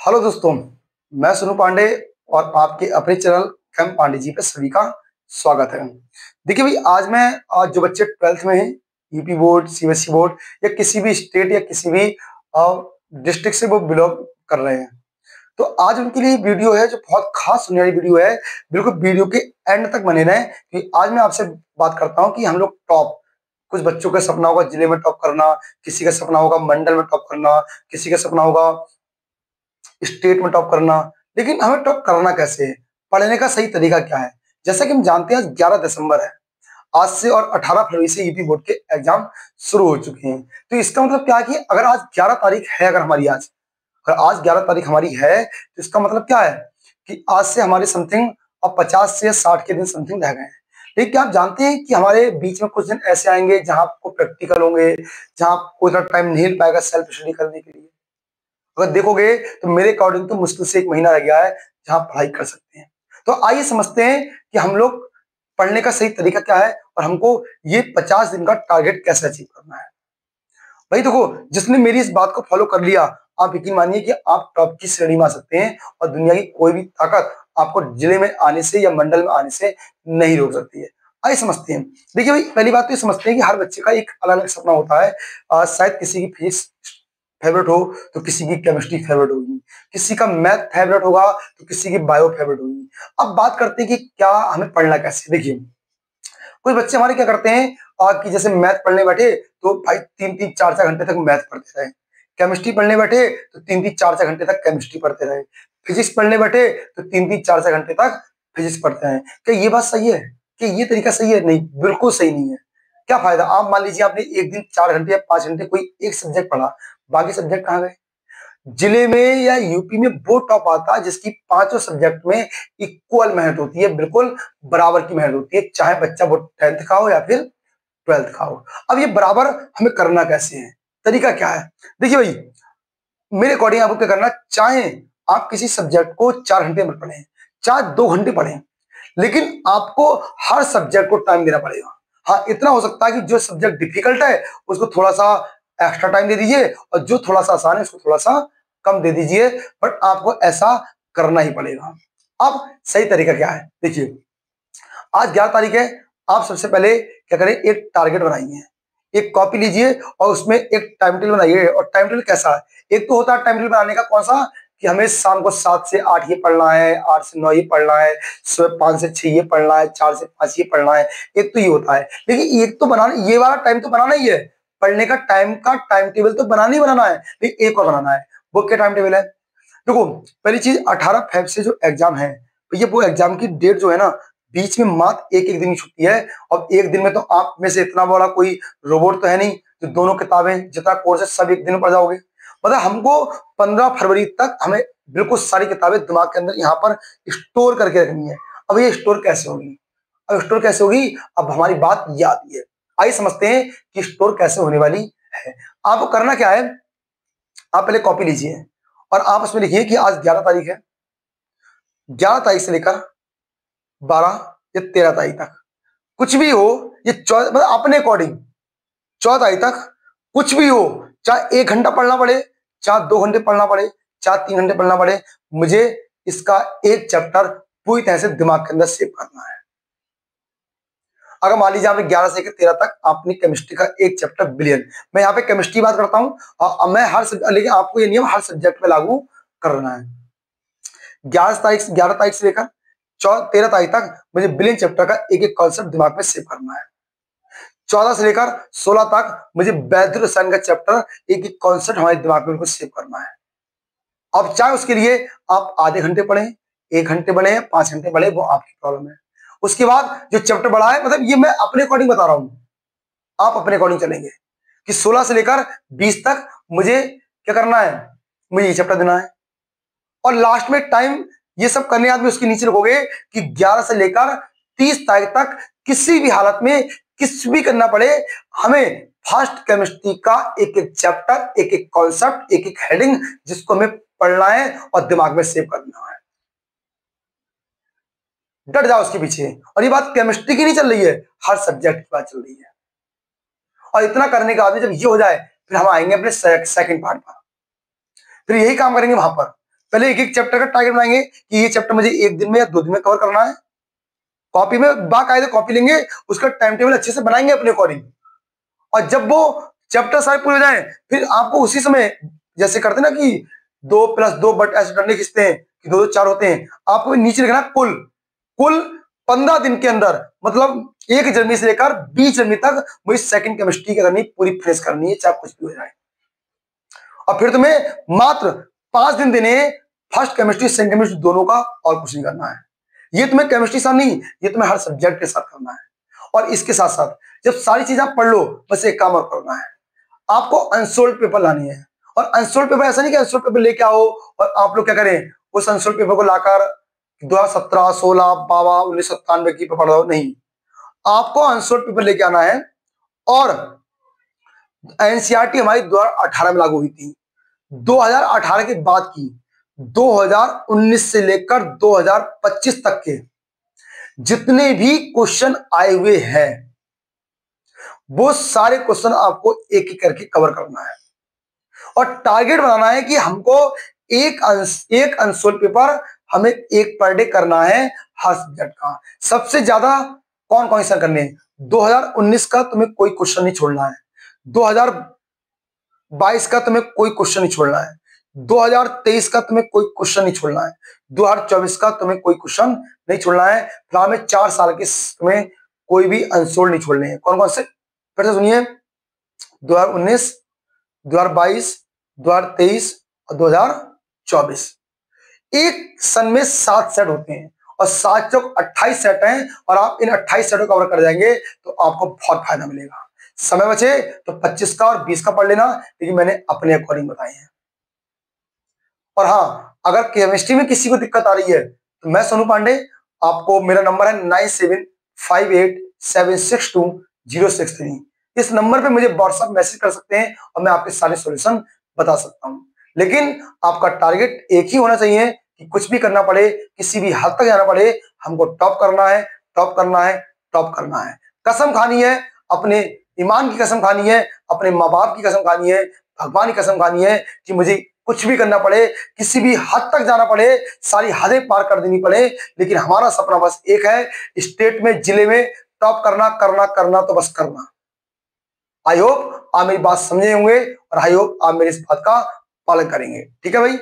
Hello दोस्तों, मैं सोनू पांडे और आपके अपने चैनल एम पांडे जी पे सभी का स्वागत है। देखिए भाई, आज जो बच्चे 12th में हैं, यूपी बोर्ड, सीबीएसई बोर्ड या किसी भी स्टेट या किसी भी डिस्ट्रिक्ट से वो बिलोंग कर रहे हैं, तो आज उनके लिए वीडियो है जो बहुत खास सुनने वाली वीडियो है। बिल्कुल वीडियो के एंड तक बने रहें कि आज मैं आपसे बात करता हूँ कि हम लोग टॉप, कुछ बच्चों का सपना होगा जिले में टॉप करना, किसी का सपना होगा मंडल में टॉप करना, किसी का सपना होगा स्टेट में टॉप करना। लेकिन हमें टॉप करना कैसे है, पढ़ने का सही तरीका क्या है? जैसा कि हम जानते हैं आज 11 दिसंबर है, आज से और 18 फरवरी से यूपी बोर्ड के एग्जाम शुरू हो चुके हैं। तो इसका मतलब क्या है कि अगर आज 11 तारीख है, अगर आज 11 तारीख हमारी है, तो इसका मतलब क्या है कि आज से हमारे समथिंग अब 50 से 60 के दिन समथिंग रह गए हैं। लेकिन क्या आप जानते हैं कि हमारे बीच में कुछ दिन ऐसे आएंगे जहां आपको प्रैक्टिकल होंगे, जहां आपको इतना टाइम नहीं मिल पाएगा सेल्फ स्टडी करने के लिए। अगर देखोगे तो मेरे अकॉर्डिंग तो मुश्किल से 1 महीना रह गया है जहां पढ़ाई कर सकते हैं। तो आइए समझते हैं कि हम लोग पढ़ने का सही तरीका क्या है और हमको ये 50 दिन का टारगेट कैसे अचीव करना है। भाई देखो, जिसने मेरी इस बात को फॉलो कर लिया, आप यकीन मानिए कि आप टॉप की श्रेणी में आ सकते हैं और दुनिया की कोई भी ताकत आपको जिले में आने से या मंडल में आने से नहीं रोक सकती है। आइए समझते हैं। देखिए भाई, पहली बात तो ये समझते हैं कि हर बच्चे का एक अलग अलग सपना होता है। शायद किसी की फिजिक्स फेवरेट हो तो किसी की केमिस्ट्री फेवरेट होगी, किसी का मैथ फेवरेट होगा तो किसी की बायो फेवरेट होगी। अब बात करते हैं कि क्या हमें पढ़ना कैसे। देखिए, कुछ बच्चे हमारे क्या करते हैं कि जैसे मैथ पढ़ने बैठे तो भाई 3-3 4-4 घंटे तक मैथ पढ़ते रहे, केमिस्ट्री पढ़ने बैठे तो 3-3 4-4 घंटे तक केमिस्ट्री पढ़ते रहे, फिजिक्स पढ़ने बैठे तो 3-3 4-4 घंटे तक फिजिक्स पढ़ते हैं। क्या ये बात सही है? कि ये तरीका सही है? नहीं, बिल्कुल सही नहीं है। क्या फायदा? आप मान लीजिए आपने एक दिन 4 घंटे या 5 घंटे कोई एक सब्जेक्ट पढ़ा, बाकी सब्जेक्ट कहाँ गए? जिले में या यूपी में वो टॉप आता है जिसकी पांचों सब्जेक्ट में इक्वल मेहनत होती है, बिल्कुल बराबर की मेहनत होती है, चाहे बच्चा वो 10th का हो या फिर 12th का हो। अब ये बराबर हमें करना कैसे है, तरीका क्या है? देखिए भाई, मेरे अकॉर्डिंग आपको क्या करना, चाहे आप किसी सब्जेक्ट को 4 घंटे में पढ़ें, चाहे 2 घंटे पढ़ें, लेकिन आपको हर सब्जेक्ट को टाइम देना पड़ेगा। हाँ, इतना हो सकता है कि जो सब्जेक्ट डिफिकल्ट है उसको थोड़ा सा एक्स्ट्रा टाइम दे दीजिए और जो थोड़ा सा आसान है उसको थोड़ा सा कम दे दीजिए, बट आपको ऐसा करना ही पड़ेगा। अब सही तरीका क्या है? देखिए, आज 11 तारीख है। आप सबसे पहले क्या करें, एक टारगेट बनाइए, एक कॉपी लीजिए और उसमें एक टाइम टेबल बनाइए। और टाइम टेबल कैसा है? एक तो होता है टाइम टेबल बनाने का कौन सा, कि हमें शाम को 7 से 8 ये पढ़ना है, 8 से 9 ये पढ़ना है, सुबह 5 से 6 ये पढ़ना है, 4 से 5 ये पढ़ना है। एक तो ये होता है, लेकिन एक तो बनाना, ये वाला टाइम तो बनाना ही है, पढ़ने का टाइम टेबल तो बनाना ही बनाना है, लेकिन एक और बनाना है। वो क्या टाइम टेबल है? देखो, पहली चीज 18 फेब से जो एग्जाम है, तो ये वो एग्जाम की डेट जो है ना, बीच में मात्र एक एक दिन की छुट्टी है। और एक दिन में तो आप में से इतना बड़ा कोई रोबोट तो है नहीं जो दोनों किताबें जितना कोर्स है सब एक दिन में पढ़ जाओगे। मतलब हमको 15 फरवरी तक हमें बिल्कुल सारी किताबें दिमाग के अंदर यहाँ पर स्टोर करके रखनी है। अब ये स्टोर कैसे होगी? अब स्टोर कैसे होगी? अब हमारी बात ये आती है, आइए समझते हैं कि स्टोर कैसे होने वाली है। आपको करना क्या है, आप पहले कॉपी लीजिए और आप उसमें लिखिए कि आज 11 तारीख है, 11 तारीख से लेकर 12 या 13 तारीख तक कुछ भी हो, ये मतलब अपने अकॉर्डिंग 14 तारीख तक कुछ भी हो, चाहे 1 घंटा पढ़ना पड़े, चाहे 2 घंटे पढ़ना पड़े, चाहे 3 घंटे पढ़ना पड़े, मुझे इसका एक चैप्टर पूरी तरह से दिमाग के अंदर सेव करना है। अगर मान लीजिए आपने 11 से लेकर 13 तक आपने केमिस्ट्री का एक चैप्टर बिलियन, मैं यहाँ पे केमिस्ट्री बात करता हूँ और मैं लेकिन आपको ये नियम हर सब्जेक्ट में लागू करना है। 11 तारीख से लेकर 13 तारीख तक मुझे बिलियन चैप्टर का एक एक कॉन्सेप्ट दिमाग में सेव करना है। 14 से लेकर 16 तक मुझे वैद्य रसायन का चैप्टर एक एक कॉन्सेप्ट हमारे दिमाग में उनको सेव करना है। अब चाहे उसके लिए आप आधे घंटे पढ़ें, 1 घंटे पढ़ें, 5 घंटे पढ़ें, वो आपकी प्रॉब्लम है। उसके बाद जो चैप्टर बढ़ा है, मतलब ये मैं अपने अकॉर्डिंग बता रहा हूं, आप अपने अकॉर्डिंग चलेंगे कि 16 से लेकर 20 तक मुझे क्या करना है, मुझे ये चैप्टर देना है। और लास्ट में टाइम ये सब करने के बाद में उसके नीचे लिखोगे कि 11 से लेकर 30 तारीख तक किसी भी हालत में किस भी करना पड़े, हमें फास्ट केमिस्ट्री का एक एक चैप्टर, एक एक कॉन्सेप्ट, एक एक हेडिंग जिसको हमें पढ़ना है और दिमाग में सेव करना है। डट जाओ उसके पीछे। और ये बात केमिस्ट्री की नहीं चल रही है, हर सब्जेक्ट की बात चल रही है। और इतना करने के बाद जब ये हो जाए, फिर हम आएंगे अपने सेकंड पार्ट पर, फिर यही काम करेंगे वहां पर। पहले एक एक चैप्टर का टारगेट बनाएंगे कि ये चैप्टर मुझे 1 दिन में या 2 दिन में कवर करना है। कॉपी में बाकायदे कॉपी लेंगे, उसका टाइम टेबल अच्छे से बनाएंगे अपने अकॉर्डिंग। और जब वो चैप्टर सारे पूरे हो जाए, फिर आपको उसी समय जैसे करते ना कि 2+2 बट ऐसे डंडे खींचते हैं कि 2 2 4 होते हैं, आपको नीचे लिखना कुल कुल 15 दिन के अंदर, मतलब 1 जनवरी से लेकर 20 जनवरी तक मुझे सेकंड केमिस्ट्री करनी पूरी फिनिश करनी है, चाहे कुछ भी हो जाए। और फिर तुम्हें मात्र 5 दिन देने फर्स्ट केमिस्ट्री सेकंड केमिस्ट्री दोनों का, और कुछ नहीं करना है। ये तुम्हें केमिस्ट्री साथ नहीं, ये तुम्हें हर सब्जेक्ट के साथ करना है। और इसके साथ साथ जब सारी चीजें आप पढ़ लो, बस एक काम और करना है, आपको अनसोल्ड पेपर लानी है। और अनसोल्ड पेपर ऐसा नहीं कि अनसोल्ड पेपर लेके आओ और आप लोग क्या करें, उस अनसोल्ड पेपर को लाकर 2017, 16, 22, 1997 की पेपर दो, नहीं। आपको अनसोल्ड पेपर लेके आना है। और एनसीईआरटी हमारी 2018 में लागू हुई थी, 2018 के बाद की 2019 से लेकर 2025 तक के जितने भी क्वेश्चन आए हुए हैं, वो सारे क्वेश्चन आपको एक एक करके कवर करना है। और टारगेट बनाना है कि हमको एक अनसोल्ड पेपर हमें एक पर डे करना है हर सब्जेक्ट का। सबसे ज्यादा कौन कौन सा करने हैं, 2019 का तुम्हें कोई क्वेश्चन नहीं छोड़ना है, 2022 का तुम्हें कोई क्वेश्चन नहीं छोड़ना है, 2023 का तुम्हें कोई क्वेश्चन नहीं छोड़ना है, 2024 का तुम्हें कोई क्वेश्चन नहीं छोड़ना है। फिलहाल में 4 साल के तुम्हें कोई भी अनसोल्ड नहीं छोड़ने हैं। कौन कौन से, फिर से सुनिए, 2019, 2022, 2023 और 2024। एक सन में 7 सेट होते हैं और 7 चौक 28 सेट हैं, और आप इन 28 सेटों को कवर कर जाएंगे तो आपको बहुत फायदा मिलेगा। समय बचे तो 25 का और 20 का पढ़ लेना, लेकिन मैंने अपने अकॉर्डिंग बताए हैं। और हाँ, अगर केमिस्ट्री में किसी को दिक्कत आ रही है तो मैं सोनू पांडे, आपको मेरा नंबर है 9758762063। इस नंबर पे मुझे व्हाट्सएप मैसेज कर सकते हैं और मैं आपके सारे सॉल्यूशन बता सकता हूं। लेकिन आपका टारगेट एक ही होना चाहिए कि कुछ भी करना पड़े, किसी भी हद तक जाना पड़े, हमको टॉप करना है, टॉप करना है, टॉप करना है। कसम खानी है, अपने ईमान की कसम खानी है, अपने माँ बाप की कसम खानी है, भगवान की कसम खानी है कि मुझे कुछ भी करना पड़े, किसी भी हद तक जाना पड़े, सारी हदें पार कर देनी पड़े, लेकिन हमारा सपना बस एक है, स्टेट में, जिले में टॉप करना करना करना, तो बस करना। आई होप आप मेरी बात समझे होंगे और आई होप आप मेरी इस बात का पालन करेंगे। ठीक है भाई।